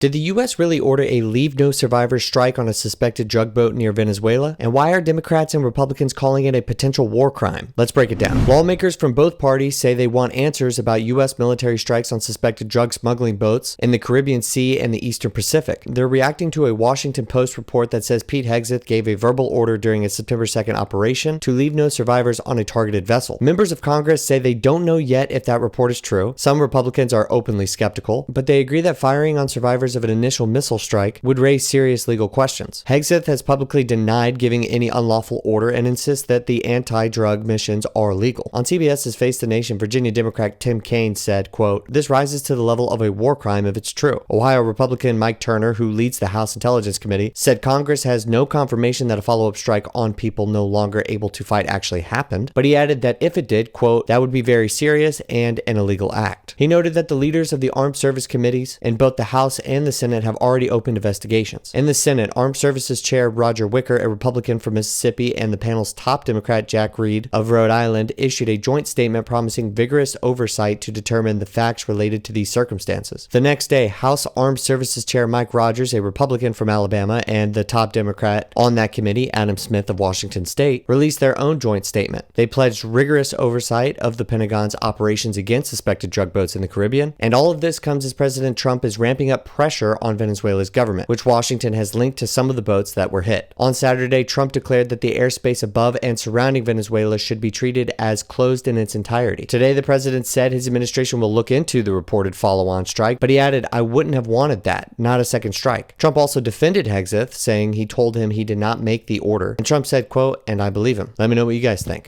Did the U.S. really order a Leave No Survivors strike on a suspected drug boat near Venezuela? And why are Democrats and Republicans calling it a potential war crime? Let's break it down. Lawmakers from both parties say they want answers about U.S. military strikes on suspected drug smuggling boats in the Caribbean Sea and the Eastern Pacific. They're reacting to a Washington Post report that says Pete Hegseth gave a verbal order during a September 2nd operation to leave no survivors on a targeted vessel. Members of Congress say they don't know yet if that report is true. Some Republicans are openly skeptical, but they agree that firing on survivors of an initial missile strike would raise serious legal questions. Hegseth has publicly denied giving any unlawful order and insists that the anti-drug missions are legal. On CBS's Face the Nation, Virginia Democrat Tim Kaine said, quote, "This rises to the level of a war crime if it's true." Ohio Republican Mike Turner, who leads the House Intelligence Committee, said Congress has no confirmation that a follow-up strike on people no longer able to fight actually happened, but he added that if it did, quote, "that would be very serious and an illegal act." He noted that the leaders of the Armed Service Committees in both the House and the Senate have already opened investigations. In the Senate, Armed Services Chair Roger Wicker, a Republican from Mississippi, and the panel's top Democrat Jack Reed of Rhode Island issued a joint statement promising vigorous oversight to determine the facts related to these circumstances. The next day, House Armed Services Chair Mike Rogers, a Republican from Alabama, and the top Democrat on that committee, Adam Smith of Washington State, released their own joint statement. They pledged rigorous oversight of the Pentagon's operations against suspected drug boats in the Caribbean, and all of this comes as President Trump is ramping up pressure on Venezuela's government, which Washington has linked to some of the boats that were hit. On Saturday, Trump declared that the airspace above and surrounding Venezuela should be treated as closed in its entirety. Today, the president said his administration will look into the reported follow-on strike, but he added, "I wouldn't have wanted that, not a second strike." Trump also defended Hegseth, saying he told him he did not make the order. And Trump said, quote, "and I believe him." Let me know what you guys think.